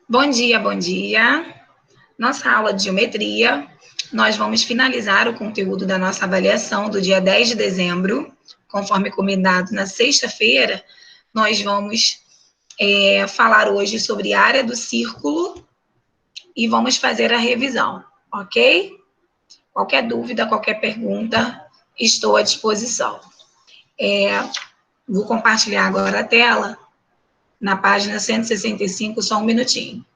Bom dia, bom dia. Nossa aula de geometria, nós vamos finalizar o conteúdo da nossa avaliação do dia 10 de dezembro, conforme combinado na sexta-feira, nós vamos falar hoje sobre a área do círculo e vamos fazer a revisão, ok? Qualquer dúvida, qualquer pergunta, estou à disposição. Vou compartilhar agora a tela na página 165, só um minutinho.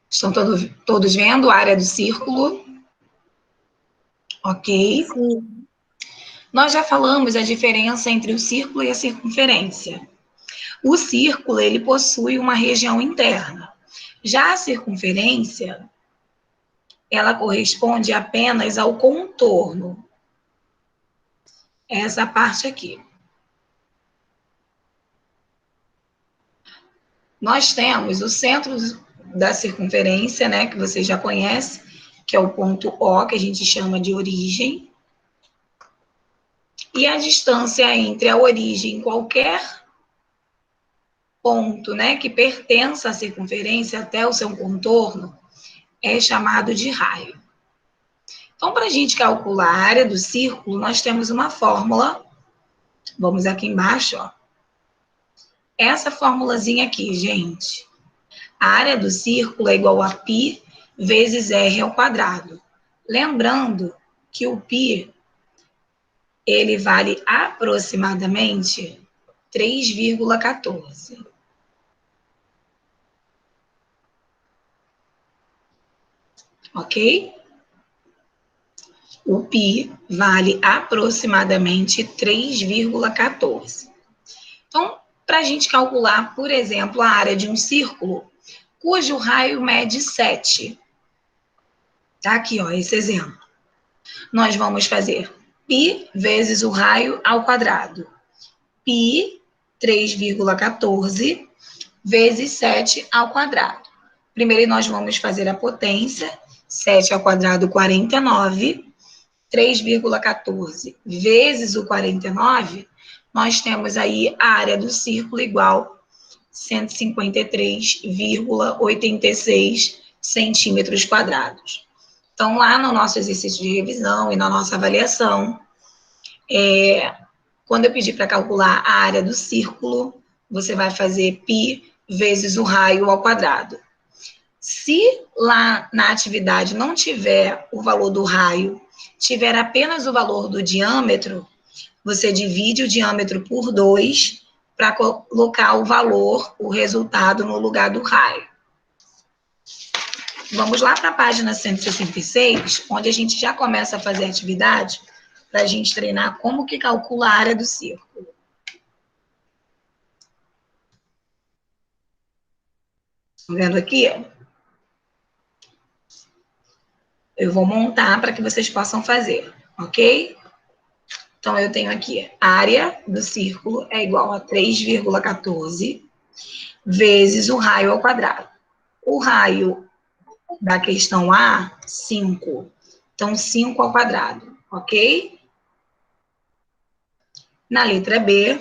Estão todos vendo a área do círculo? Ok. Sim. Nós já falamos a diferença entre o círculo e a circunferência. O círculo, ele possui uma região interna. Já a circunferência, ela corresponde apenas ao contorno. Essa parte aqui. Nós temos o centro da circunferência, né, que você já conhece, que é o ponto O, que a gente chama de origem. E a distância entre a origem e qualquer ponto, né, que pertença à circunferência até o seu contorno é chamado de raio. Então, para a gente calcular a área do círculo, nós temos uma fórmula. Vamos aqui embaixo, ó. Essa formulazinha aqui, gente. A área do círculo é igual a π vezes r ao quadrado. Lembrando que o π, ele vale aproximadamente 3,14. Ok? O π vale aproximadamente 3,14. Então, para a gente calcular, por exemplo, a área de um círculo, cujo raio mede 7. Tá aqui, ó, esse exemplo. Nós vamos fazer π vezes o raio ao quadrado. π, 3,14, vezes 7 ao quadrado. Primeiro, nós vamos fazer a potência. 7 ao quadrado, 49. 3,14 vezes o 49, nós temos aí a área do círculo igual 153,86 centímetros quadrados. Então, lá no nosso exercício de revisão e na nossa avaliação, quando eu pedir para calcular a área do círculo, você vai fazer π vezes o raio ao quadrado. Se lá na atividade não tiver o valor do raio, tiver apenas o valor do diâmetro, você divide o diâmetro por 2 para colocar o valor, o resultado no lugar do raio. Vamos lá para a página 166, onde a gente já começa a fazer a atividade para a gente treinar como que calcula a área do círculo. Estão vendo aqui? Eu vou montar para que vocês possam fazer, ok? Então, eu tenho aqui, a área do círculo é igual a 3,14 vezes o raio ao quadrado. O raio da questão A, 5. Então, 5 ao quadrado, ok? Na letra B,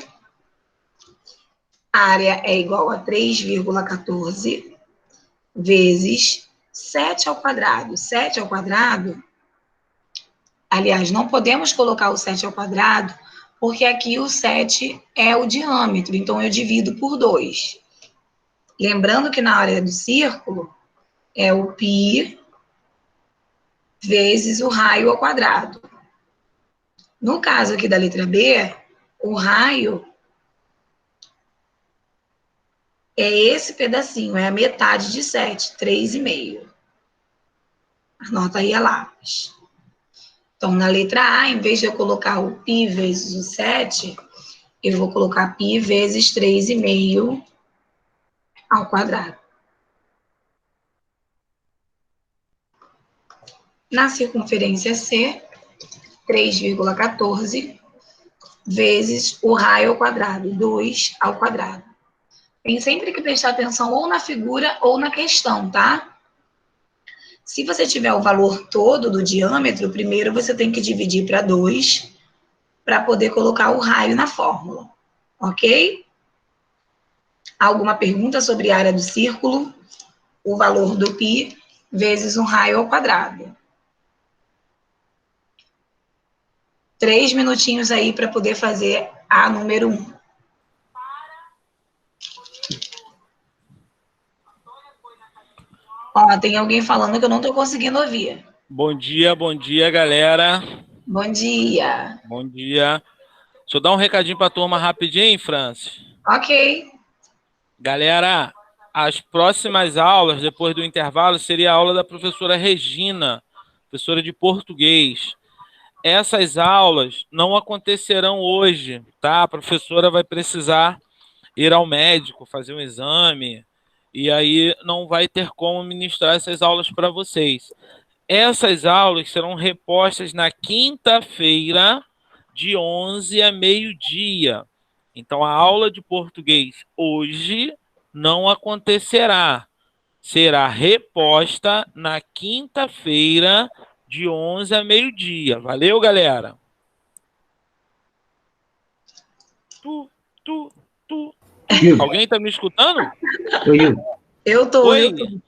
a área é igual a 3,14 vezes 7 ao quadrado. 7 ao quadrado, aliás, não podemos colocar o 7 ao quadrado, porque aqui o 7 é o diâmetro, então eu divido por 2. Lembrando que na área do círculo é o π vezes o raio ao quadrado. No caso aqui da letra B, o raio é esse pedacinho, é a metade de 7, 3,5. Anota aí a lápis. Então, na letra A, em vez de eu colocar o π vezes o 7, eu vou colocar π vezes 3,5 ao quadrado. Na circunferência C, 3,14 vezes o raio ao quadrado, 2 ao quadrado. Tem sempre que prestar atenção ou na figura ou na questão, tá? Se você tiver o valor todo do diâmetro, primeiro você tem que dividir para 2 para poder colocar o raio na fórmula, ok? Alguma pergunta sobre a área do círculo? O valor do π vezes um raio ao quadrado. 3 minutinhos aí para poder fazer a número 1. Ó, tem alguém falando que eu não estou conseguindo ouvir. Bom dia, galera. Bom dia. Bom dia. Deixa eu dar um recadinho para a turma rapidinho, hein, Francis? Ok. Galera, as próximas aulas, depois do intervalo, seria a aula da professora Regina, professora de português. Essas aulas não acontecerão hoje, tá? A professora vai precisar ir ao médico, fazer um exame, e aí não vai ter como ministrar essas aulas para vocês. Essas aulas serão repostas na quinta-feira, de 11 a meio-dia. Então, a aula de português hoje não acontecerá. Será reposta na quinta-feira, de 11 a meio-dia. Valeu, galera? Tu, tu, tu. Alguém está me escutando? Ô, Gil, Eu tô, Oi? eu tô.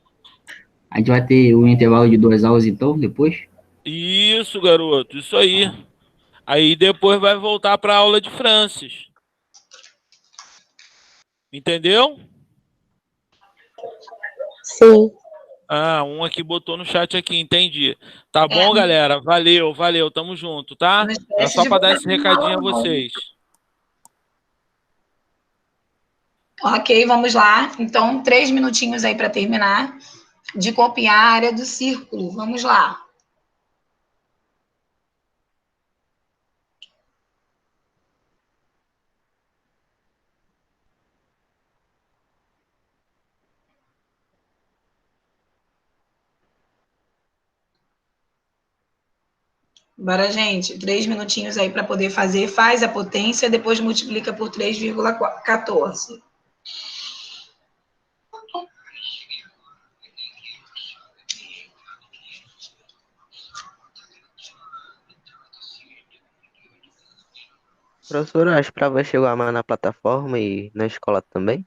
a gente vai ter um intervalo de 2 aulas então, depois? Isso, garoto, isso aí. Aí depois vai voltar para a aula de Francis. Entendeu? Sim. Ah, um aqui botou no chat aqui, entendi. Tá É, bom, galera? Valeu, valeu, tamo junto, tá? não Era esquece só de para dar botar esse na aula, recadinho a não. vocês. Ok, vamos lá. Então, 3 minutinhos aí para terminar de copiar a área do círculo. Vamos lá. Bora, gente. 3 minutinhos aí para poder fazer. Faz a potência, depois multiplica por 3,14. Professora, as provas chegam amanhã na plataforma e na escola também?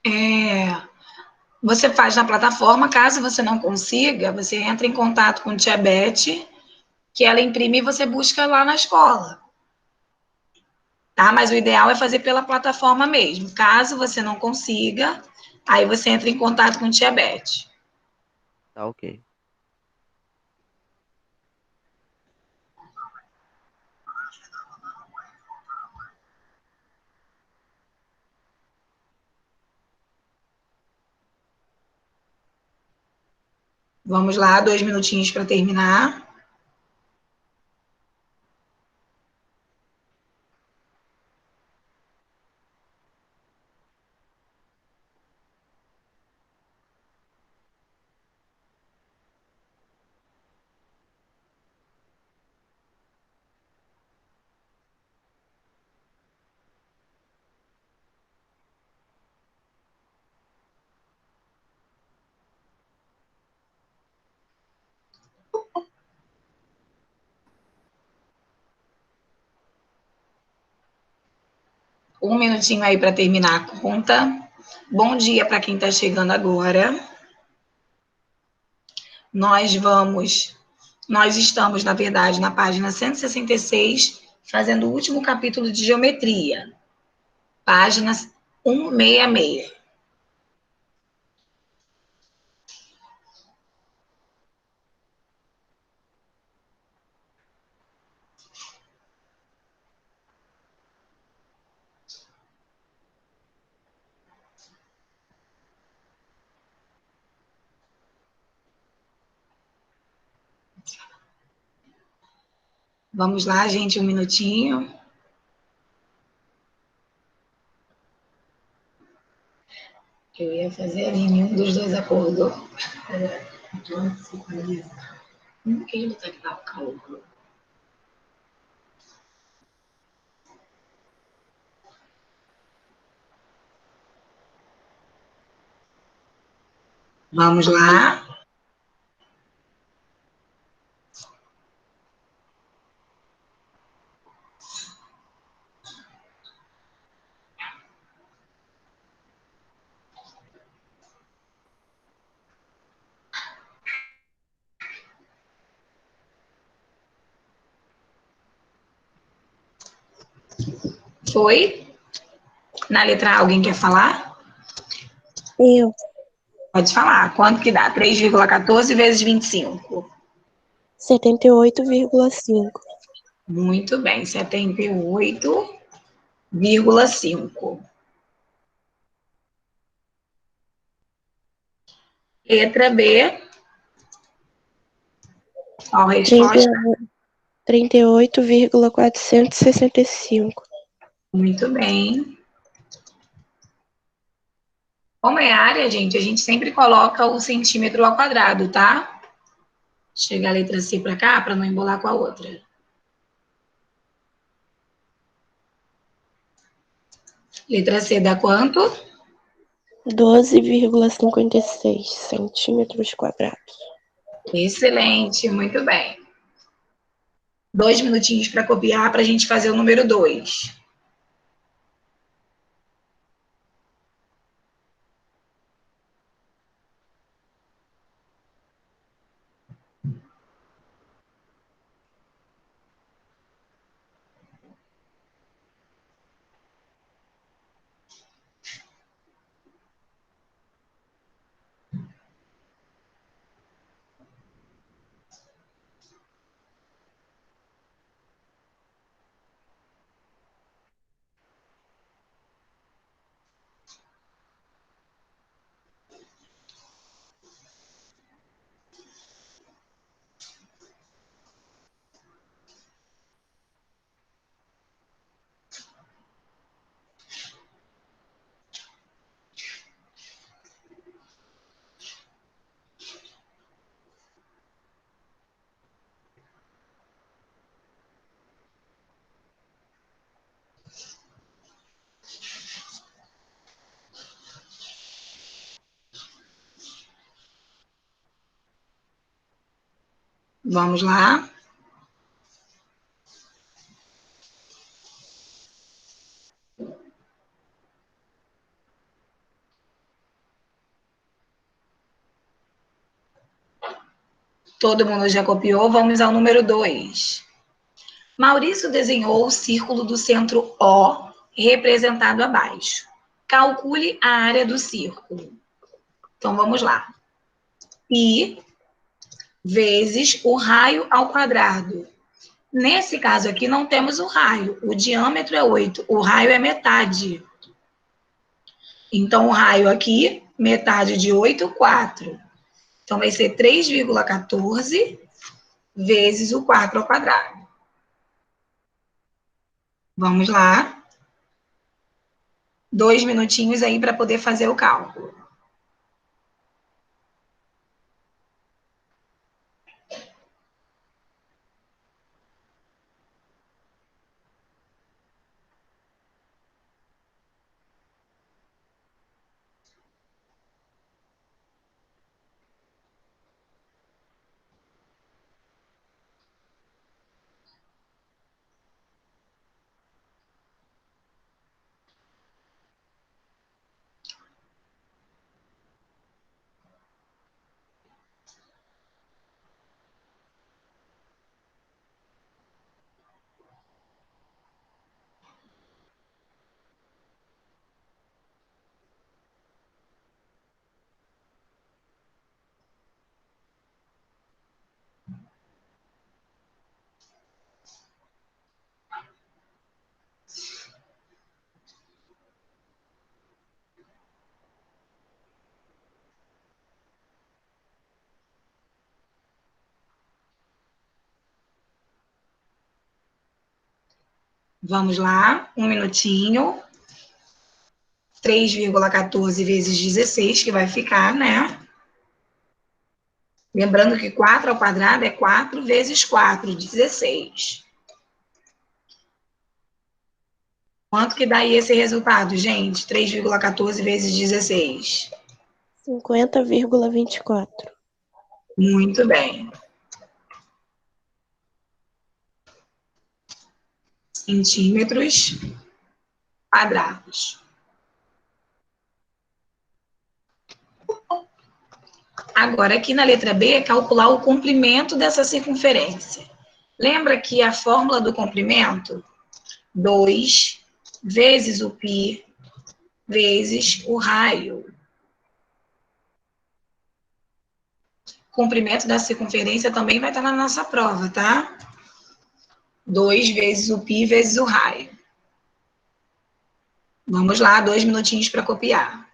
É, você faz na plataforma, caso você não consiga, você entra em contato com o Tia Beth, que ela imprime e você busca lá na escola. Tá? Mas o ideal é fazer pela plataforma mesmo. Caso você não consiga, aí você entra em contato com o Tia Beth. Tá ok. Vamos lá, 2 minutinhos para terminar. Um minutinho aí para terminar a conta. Bom dia para quem está chegando agora. Nós estamos, na verdade, na página 166, fazendo o último capítulo de geometria. Página 166. Vamos lá, gente, um minutinho. Eu ia fazer ali, nenhum dos dois acordou. Como que ele está aqui no cálculo? Vamos lá. Foi? Na letra A, alguém quer falar? Eu. Pode falar. Quanto que dá? 3,14 vezes 25. 78,5. Muito bem, 78,5. Letra B. Qual a resposta? 38,465. Muito bem. Como é área, gente, a gente sempre coloca o centímetro ao quadrado, tá? Chega a letra C para cá, para não embolar com a outra. Letra C dá quanto? 12,56 centímetros quadrados. Excelente, muito bem. 2 minutinhos para copiar para a gente fazer o número 2. Vamos lá. Todo mundo já copiou? Vamos ao número 2. Maurício desenhou o círculo do centro O, representado abaixo. Calcule a área do círculo. Então, vamos lá. Pi vezes o raio ao quadrado. Nesse caso aqui, não temos o raio. O diâmetro é 8. O raio é metade. Então, o raio aqui, metade de 8, 4. Então, vai ser 3,14 vezes o 4 ao quadrado. Vamos lá. 2 minutinhos aí para poder fazer o cálculo. Vamos lá, 1 minutinho. 3,14 vezes 16, que vai ficar, né? Lembrando que 4 ao quadrado é 4 vezes 4, 16. Quanto que dá aí esse resultado, gente? 3,14 vezes 16. 50,24. Muito bem. Centímetros quadrados. Agora, aqui na letra B, é calcular o comprimento dessa circunferência. Lembra que a fórmula do comprimento? 2 vezes o π vezes o raio. Comprimento da circunferência também vai estar na nossa prova, tá? 2 vezes o π vezes o raio. Vamos lá, 2 minutinhos para copiar.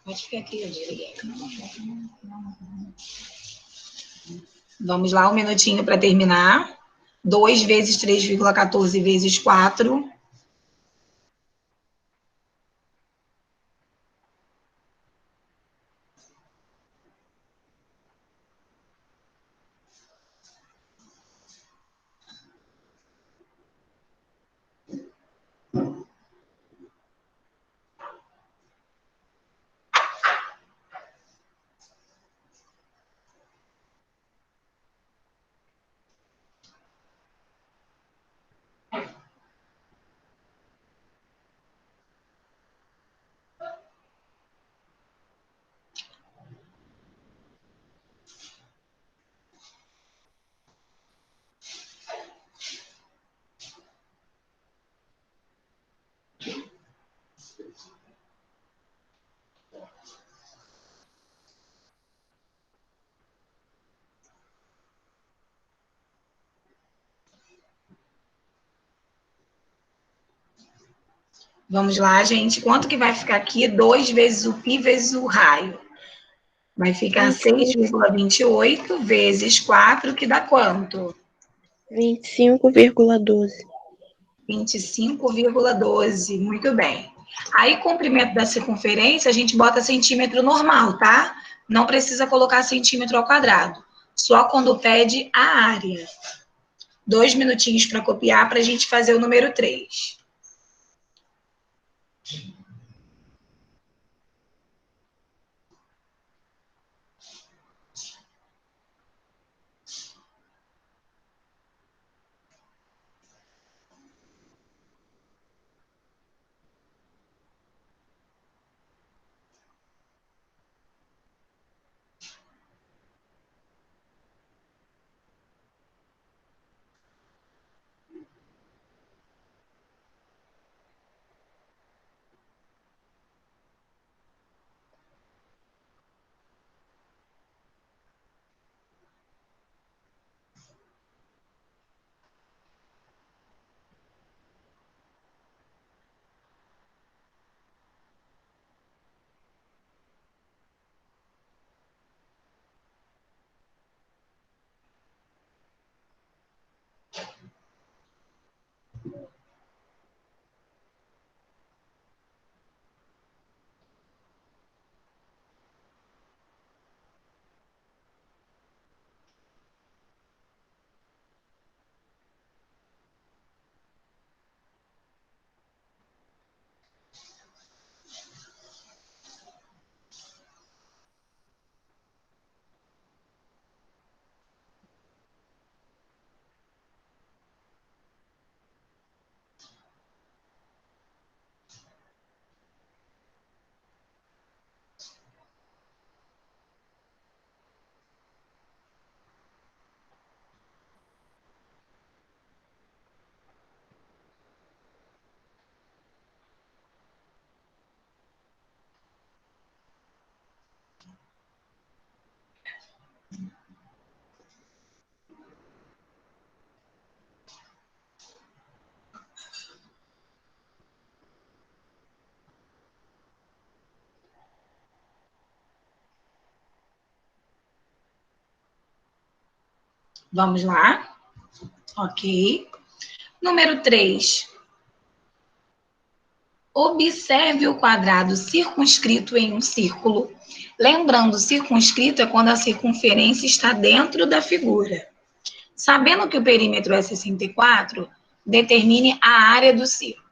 Pode ficar aqui. Vamos lá, um minutinho para terminar. 2 vezes 3,14 vezes 4. Vamos lá, gente. Quanto que vai ficar aqui? 2 vezes o π vezes o raio. Vai ficar 6,28 vezes 4, que dá quanto? 25,12. 25,12. Muito bem. Aí, comprimento da circunferência, a gente bota centímetro normal, tá? Não precisa colocar centímetro ao quadrado. Só quando pede a área. 2 minutinhos para copiar para a gente fazer o número 3. Vamos lá. Ok. Número 3. Observe o quadrado circunscrito em um círculo. Lembrando, circunscrito é quando a circunferência está dentro da figura. Sabendo que o perímetro é 64, determine a área do círculo.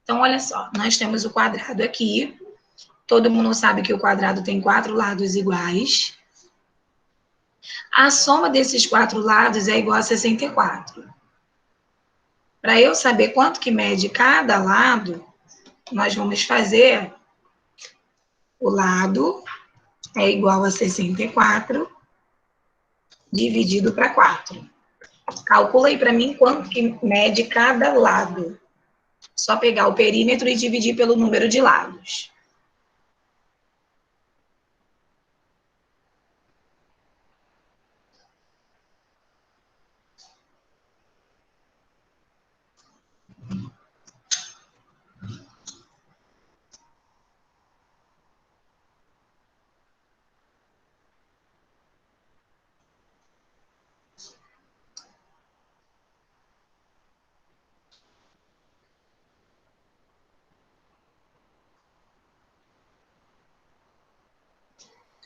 Então, olha só, nós temos o quadrado aqui. Todo mundo sabe que o quadrado tem 4 lados iguais. A soma desses 4 lados é igual a 64. Para eu saber quanto que mede cada lado, nós vamos fazer o lado é igual a 64 dividido para 4. Calcula aí para mim quanto que mede cada lado. Só pegar o perímetro e dividir pelo número de lados.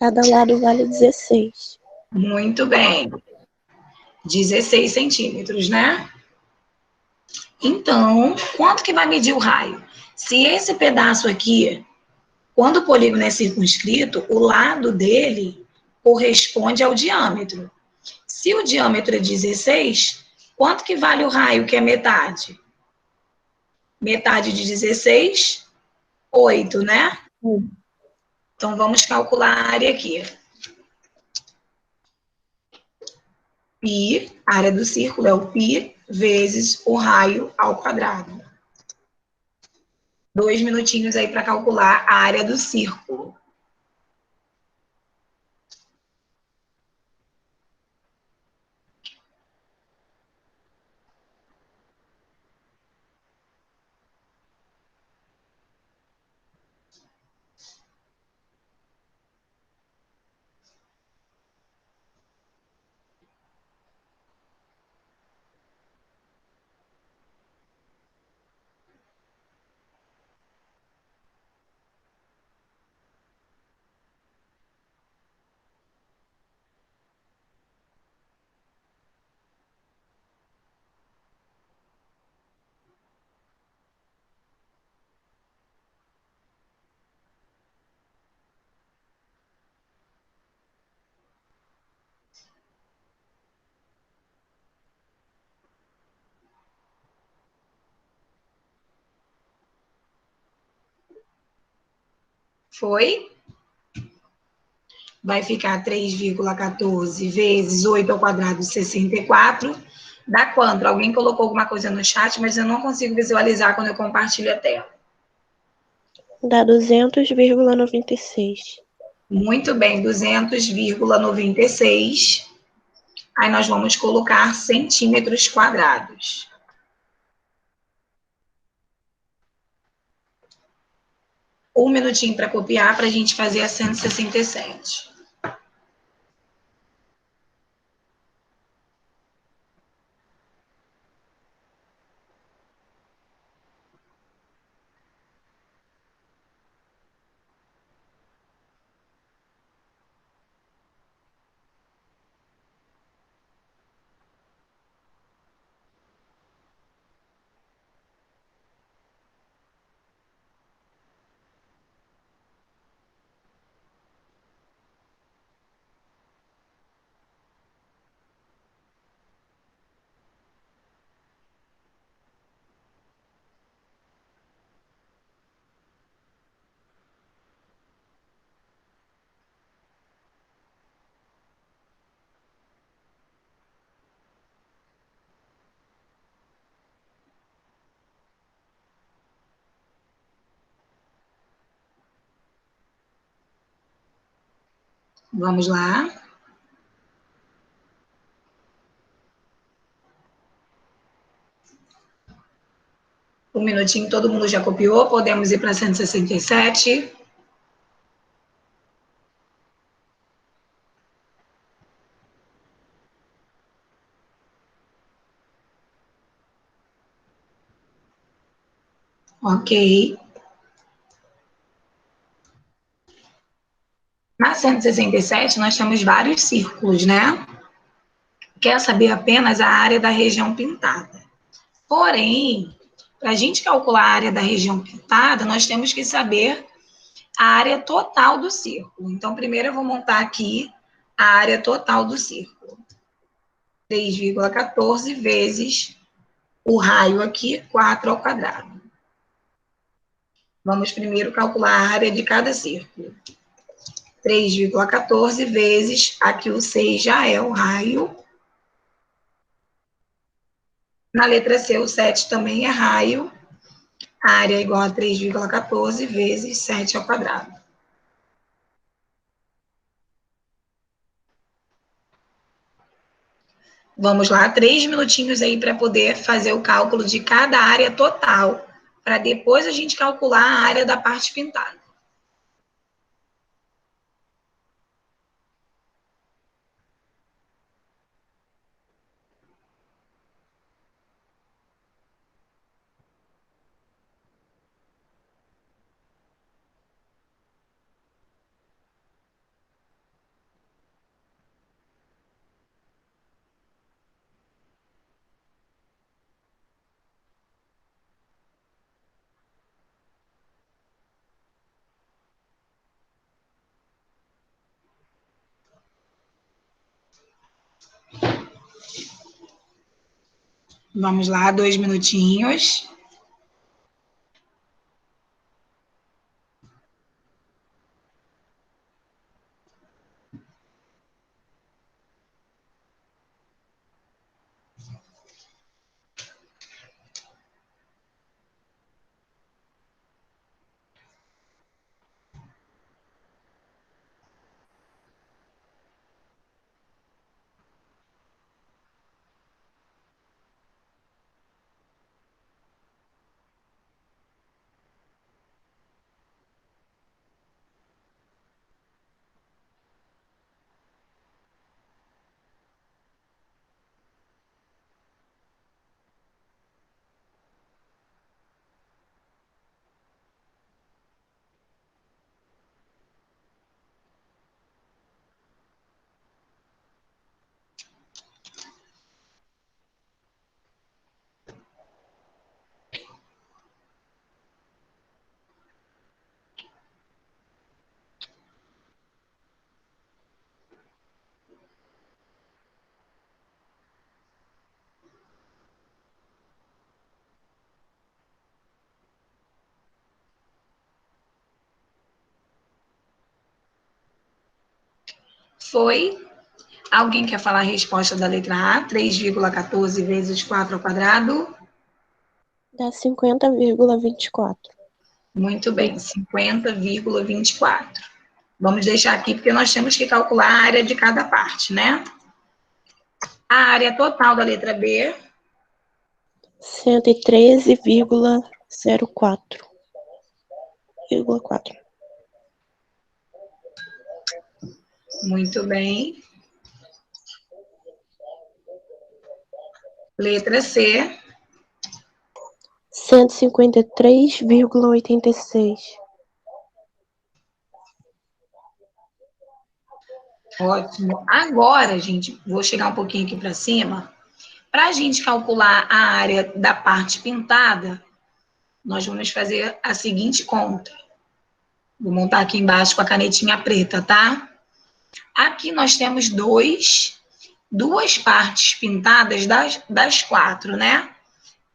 Cada lado vale 16. Muito bem. 16 centímetros, né? Então, quanto que vai medir o raio? Se esse pedaço aqui, quando o polígono é circunscrito, o lado dele corresponde ao diâmetro. Se o diâmetro é 16, quanto que vale o raio, que é metade? Metade de 16, 8, né? Então, vamos calcular a área aqui. Π, a área do círculo é o π vezes o raio ao quadrado. 2 minutinhos aí para calcular a área do círculo. Foi? Vai ficar 3,14 vezes 8 ao quadrado, 64. Dá quanto? Alguém colocou alguma coisa no chat, mas eu não consigo visualizar quando eu compartilho a tela. Dá 200,96. Muito bem, 200,96. Aí nós vamos colocar centímetros quadrados. Um minutinho para copiar para a gente fazer a 167. Vamos lá. Um minutinho, todo mundo já copiou. Podemos ir para 167. Ok. Na 167, nós temos vários círculos, né? Quer saber apenas a área da região pintada. Porém, para a gente calcular a área da região pintada, nós temos que saber a área total do círculo. Então, primeiro eu vou montar aqui a área total do círculo. 3,14 vezes o raio aqui, 4 ao quadrado. Vamos primeiro calcular a área de cada círculo. 3,14 vezes, aqui o 6 já é o raio. Na letra C, o 7 também é raio. A área é igual a 3,14 vezes 7 ao quadrado. Vamos lá, 3 minutinhos aí para poder fazer o cálculo de cada área total, para depois a gente calcular a área da parte pintada. Vamos lá, 2 minutinhos. Foi? Alguém quer falar a resposta da letra A? 3,14 vezes 4 ao quadrado? Dá 50,24. Muito bem, 50,24. Vamos deixar aqui porque nós temos que calcular a área de cada parte, né? A área total da letra B, 113,04. muito bem. Letra C, 153,86. ótimo. Agora, gente, vou chegar um pouquinho aqui para cima. Para a gente calcular a área da parte pintada, nós vamos fazer a seguinte conta. Vou montar aqui embaixo com a canetinha preta, tá? Aqui nós temos duas partes pintadas das 4, né?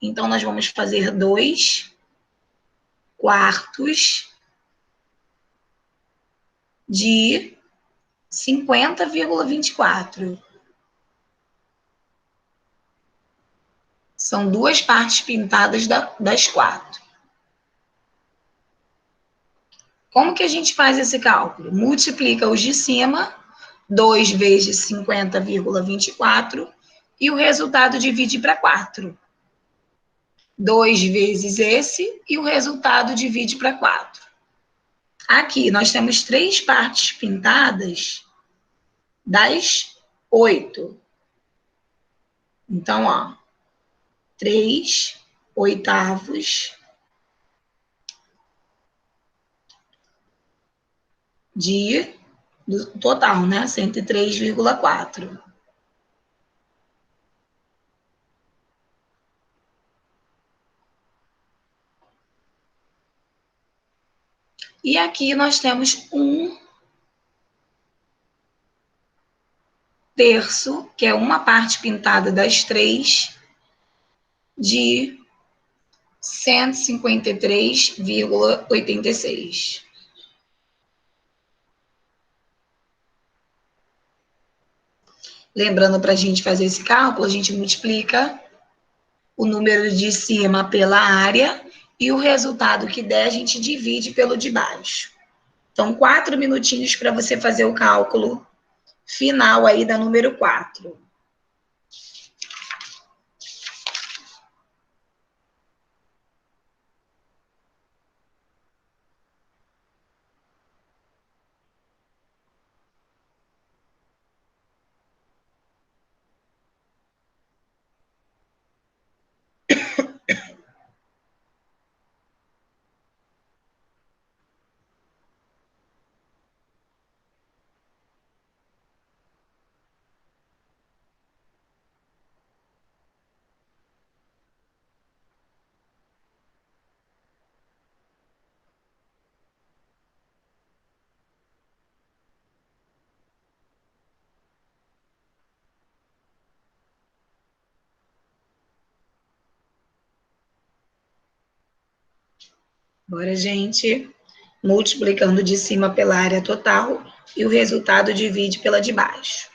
Então, nós vamos fazer 2/4 de 50,24. São duas partes pintadas das 4. Como que a gente faz esse cálculo? Multiplica os de cima, 2 vezes 50,24, e o resultado divide para 4. 2 vezes esse, e o resultado divide para 4. Aqui, nós temos 3 partes pintadas das 8. Então, ó, 3/8 do total, né? 103,4. E aqui nós temos 1/3, que é uma parte pintada das 3, de 153,86. Lembrando, para a gente fazer esse cálculo, a gente multiplica o número de cima pela área e o resultado que der a gente divide pelo de baixo. Então, 4 minutinhos para você fazer o cálculo final aí da número 4. Agora, gente, multiplicando de cima pela área total e o resultado divide pela de baixo.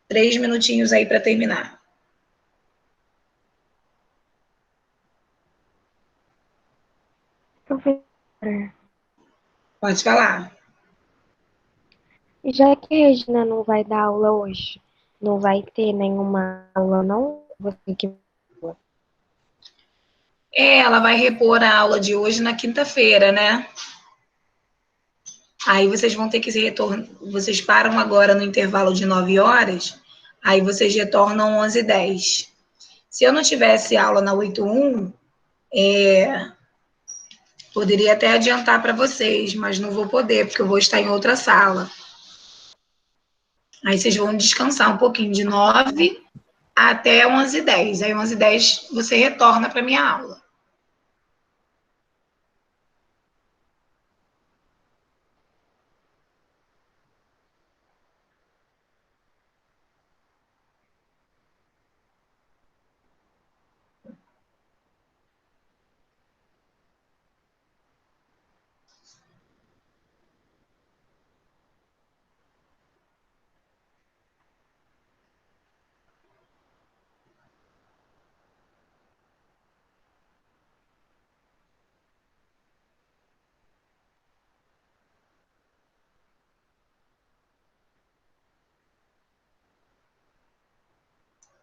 3 minutinhos aí para terminar. Professora, Pode falar. já que a Regina não vai dar aula hoje, não vai ter nenhuma aula, não? Você que... Ela vai repor a aula de hoje na quinta-feira, né? Aí vocês vão ter que se retornar. Vocês param agora no intervalo de 9 horas, aí vocês retornam 11h10. Se eu não tivesse aula na 81, poderia até adiantar para vocês, mas não vou poder, porque eu vou estar em outra sala. Aí vocês vão descansar um pouquinho de 9 até 11h10. Aí 11h10 você retorna para minha aula.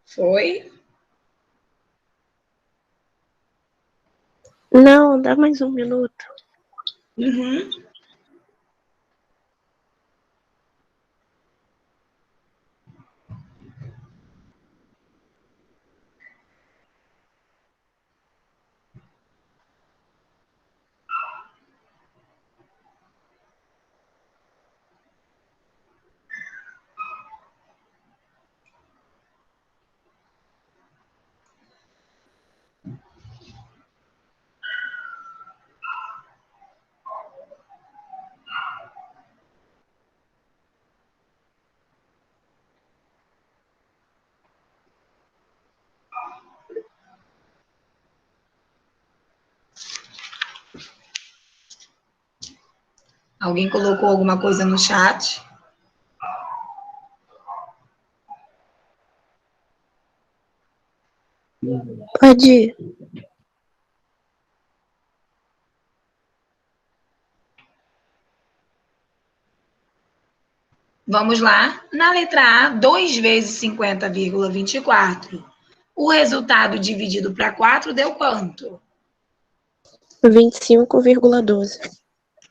Foi? Não, dá mais um minuto. Uhum. Alguém colocou alguma coisa no chat? Pode ir. Vamos lá. Na letra A, 2 vezes 50,24. O resultado dividido para 4 deu quanto? 25,12.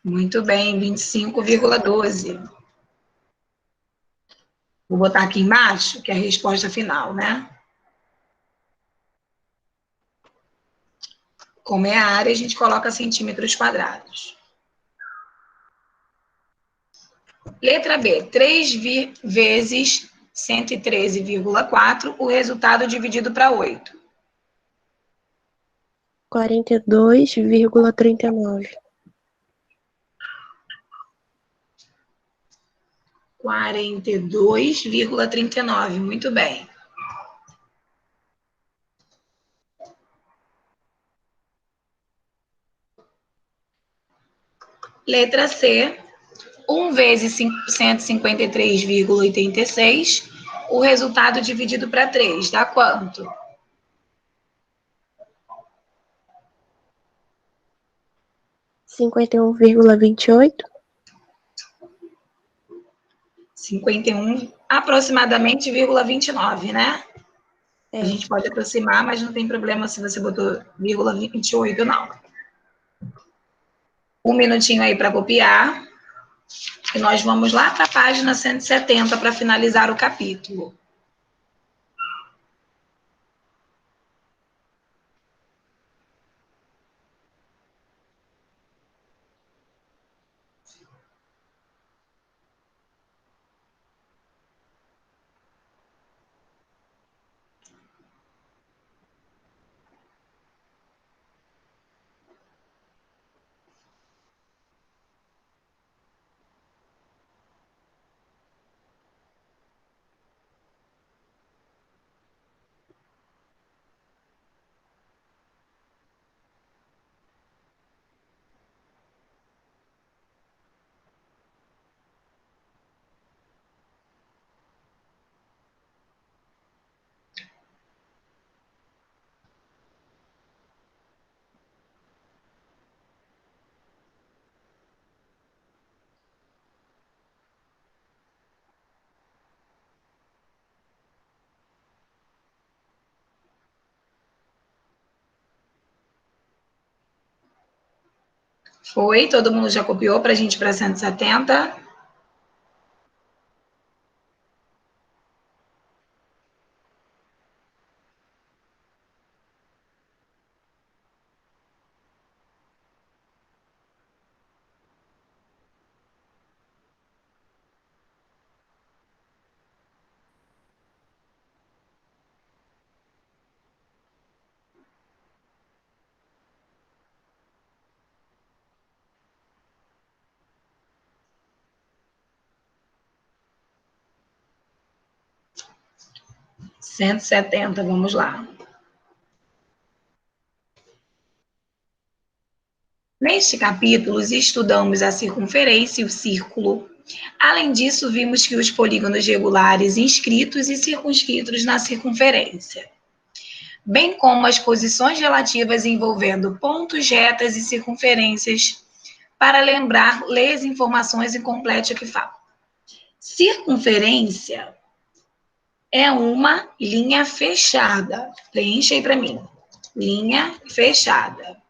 Muito bem, 25,12. Vou botar aqui embaixo, que é a resposta final, né? Como é a área, a gente coloca centímetros quadrados. Letra B, 3 vezes 113,4, o resultado dividido para 8. 42,39. 42,39, muito bem. Letra C, 1 vezes 153,86, o resultado dividido para 3, dá quanto? 51,28. 51, aproximadamente, 29, né? A É. gente pode aproximar, mas não tem problema se você botou 28, não. Um minutinho aí para copiar. E nós vamos lá para a página 170 para finalizar o capítulo. Foi? Todo mundo já copiou para a gente para 170? Cento e setenta, vamos lá. Neste capítulo, estudamos a circunferência e o círculo. Além disso, vimos que os polígonos regulares inscritos e circunscritos na circunferência, bem como as posições relativas envolvendo pontos, retas e circunferências. Para lembrar, lê as informações e complete o que fala. Circunferência é uma linha fechada. Preencha aí para mim. Linha fechada.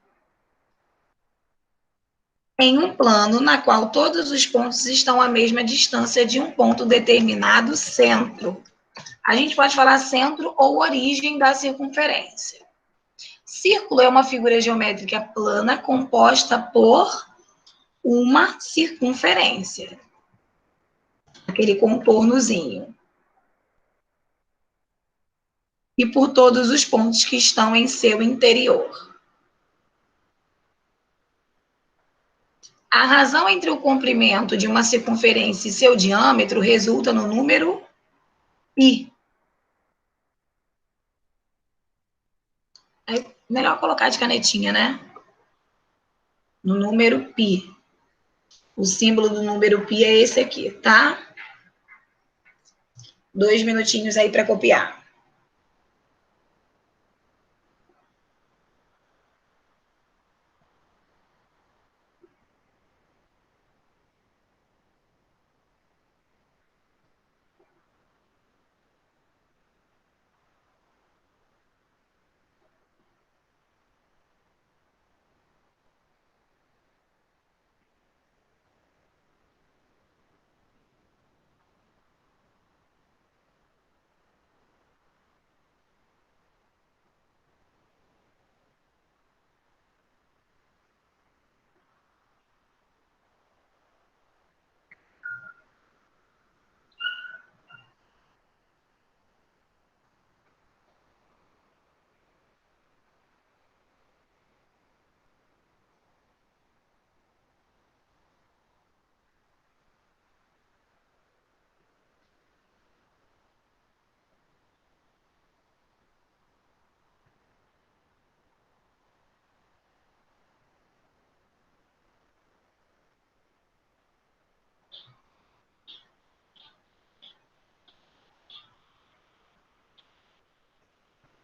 Em um plano na qual todos os pontos estão à mesma distância de um ponto determinado centro. A gente pode falar centro ou origem da circunferência. Círculo é uma figura geométrica plana composta por uma circunferência. Aquele contornozinho. E por todos os pontos que estão em seu interior. A razão entre o comprimento de uma circunferência e seu diâmetro resulta no número π. É melhor colocar de canetinha, né? No número π. O símbolo do número π é esse aqui, tá? 2 minutinhos aí para copiar.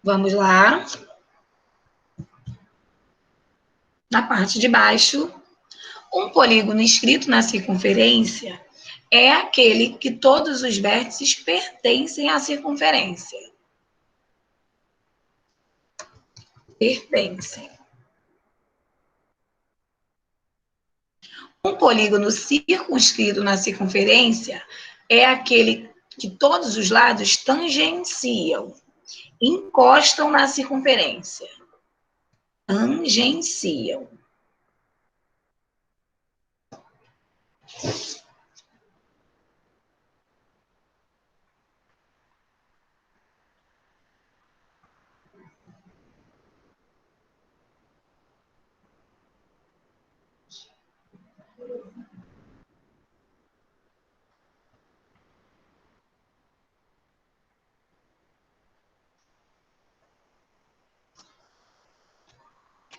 Vamos lá. Na parte de baixo, um polígono inscrito na circunferência é aquele que todos os vértices pertencem à circunferência. Pertencem. Um polígono circunscrito na circunferência é aquele que todos os lados tangenciam, encostam na circunferência. Tangenciam.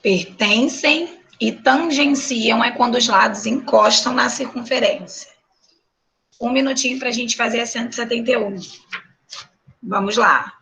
Pertencem e tangenciam é quando os lados encostam na circunferência. Um minutinho para a gente fazer a 171. Vamos lá.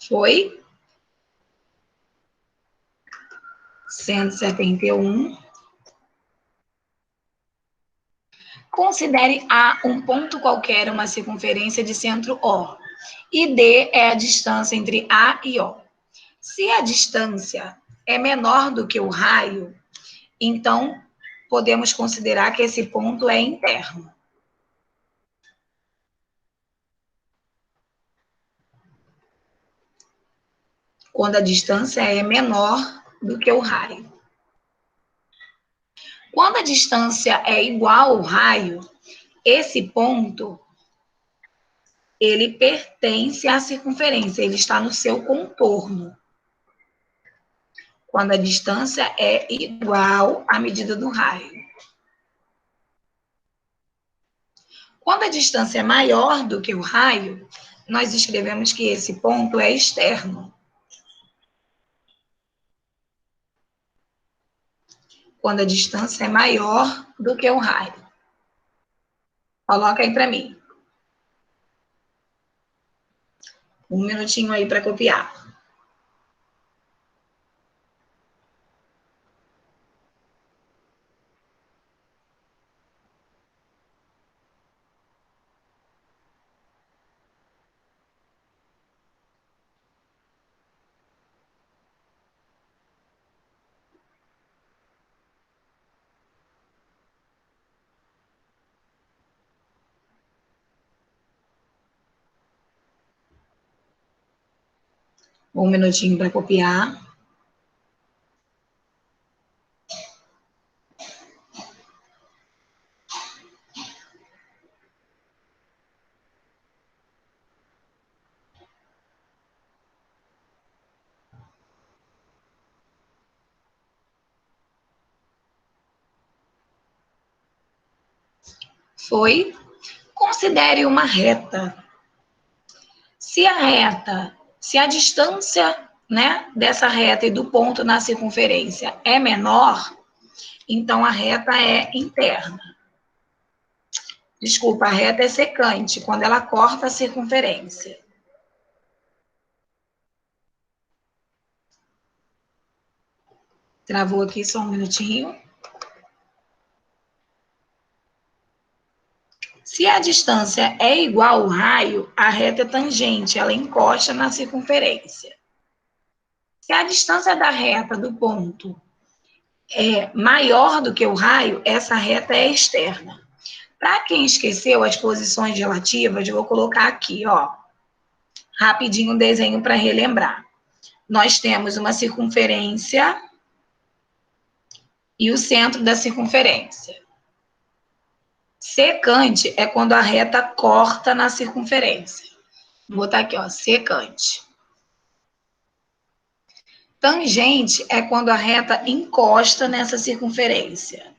Foi? 171. Considere A um ponto qualquer, uma circunferência de centro O. E D é a distância entre A e O. Se a distância é menor do que o raio, então podemos considerar que esse ponto é interno. Quando a distância é menor do que o raio. Quando a distância é igual ao raio, esse ponto, ele pertence à circunferência, ele está no seu contorno. Quando a distância é igual à medida do raio. Quando a distância é maior do que o raio, nós escrevemos que esse ponto é externo. Quando a distância é maior do que o raio. Coloca aí para mim. Um minutinho aí para copiar. Um minutinho para copiar. Foi? Considere uma reta. Se a distância, né, dessa reta e do ponto na circunferência é menor, então a reta é interna. Desculpa, a reta é secante, quando ela corta a circunferência. Travou aqui só um minutinho. Se a distância é igual ao raio, a reta é tangente, ela encosta na circunferência. Se a distância da reta do ponto é maior do que o raio, essa reta é externa. Para quem esqueceu as posições relativas, eu vou colocar aqui, ó, rapidinho um desenho para relembrar. nós temos uma circunferência e o centro da circunferência. Secante é quando a reta corta na circunferência. Vou botar aqui, ó, secante. Tangente é quando a reta encosta nessa circunferência.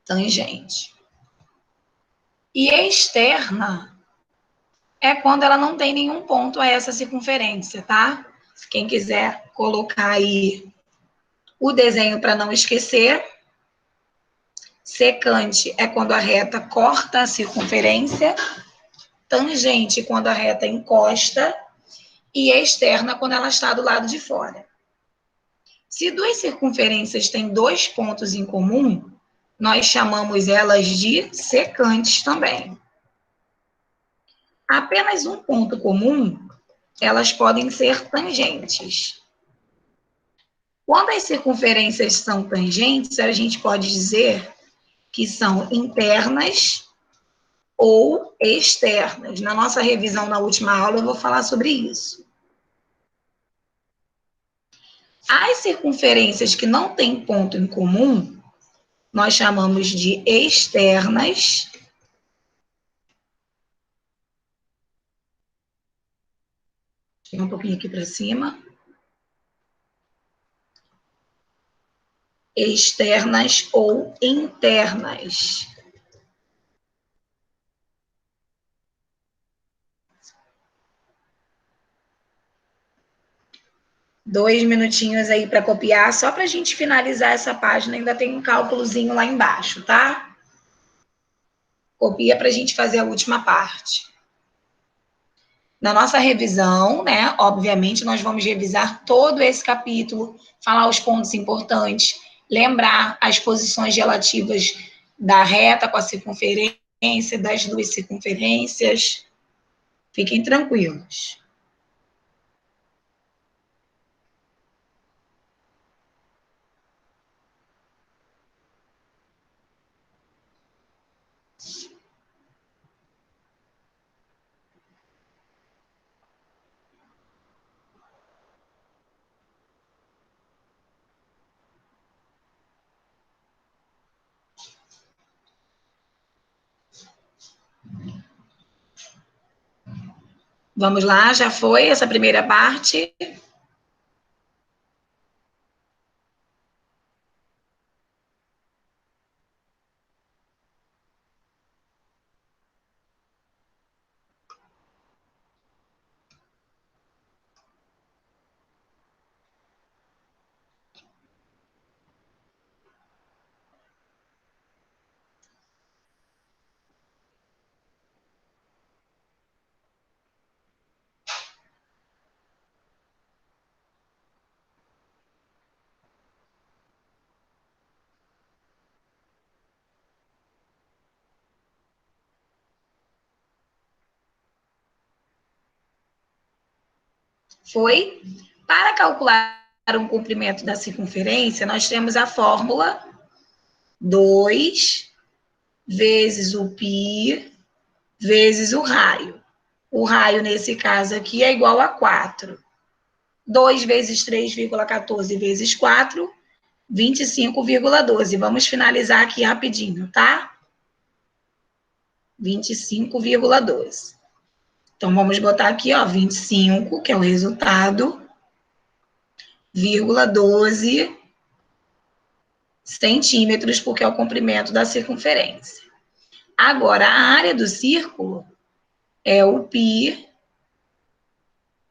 Tangente. E externa é quando ela não tem nenhum ponto a essa circunferência, tá? Quem quiser colocar aí o desenho para não esquecer. Secante é quando a reta corta a circunferência. Tangente quando a reta encosta. E externa quando ela está do lado de fora. Se duas circunferências têm dois pontos em comum, nós chamamos elas de secantes também. Apenas um ponto comum, elas podem ser tangentes. Quando as circunferências são tangentes, a gente pode dizer que são internas ou externas. Na nossa revisão na última aula, eu vou falar sobre isso. As circunferências que não têm ponto em comum, nós chamamos de externas. Tem um pouquinho aqui para cima. Externas ou internas. Dois minutinhos aí para copiar, só para a gente finalizar essa página, ainda tem um cálculozinho lá embaixo, tá? Copia para a gente fazer a última parte. Na nossa revisão, né, obviamente, nós vamos revisar todo esse capítulo, falar os pontos importantes, lembrar as posições relativas da reta com a circunferência, das duas circunferências. Fiquem tranquilos. Vamos lá, já foi essa primeira parte. Foi? Para calcular um comprimento da circunferência, nós temos a fórmula 2 vezes o π vezes o raio. O raio, nesse caso aqui, é igual a 4. 2 vezes 3,14 vezes 4, 25,12. Vamos finalizar aqui rapidinho, tá? 25,12. Então, vamos botar aqui, ó, 25, que é o resultado, vírgula 12 centímetros, porque é o comprimento da circunferência. Agora, a área do círculo é o π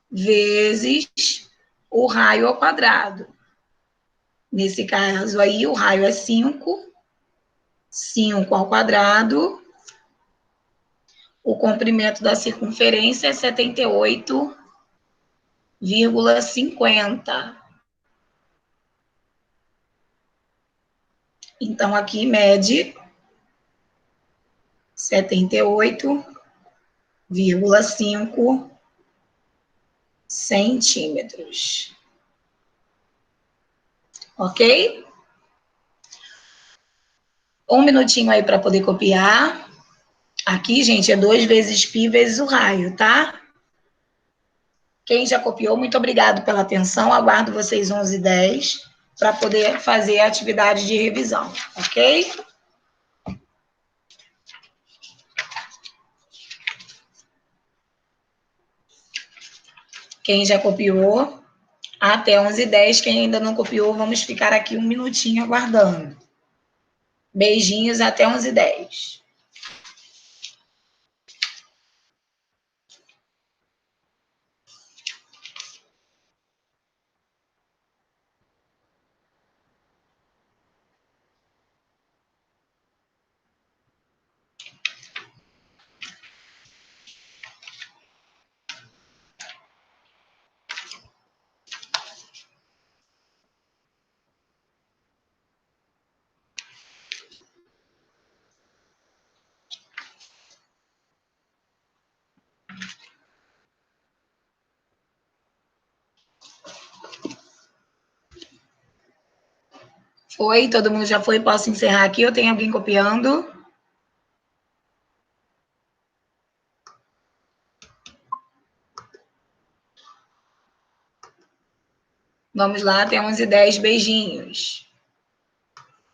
vezes o raio ao quadrado. Nesse caso aí, o raio é 5, 5 ao quadrado. O comprimento da circunferência é 78,50. Então, aqui mede 78,5 centímetros. Ok? Um minutinho aí para poder copiar. Aqui, gente, é 2 vezes π vezes o raio, tá? Quem já copiou, muito obrigado pela atenção. Aguardo vocês 11h10 para poder fazer a atividade de revisão, ok? Quem já copiou, até 11h10. Quem ainda não copiou, vamos ficar aqui um minutinho aguardando. Beijinhos, até 11h10. Foi? Todo mundo já foi? Posso encerrar aqui ou tem alguém copiando? Vamos lá, até 11h10. Beijinhos.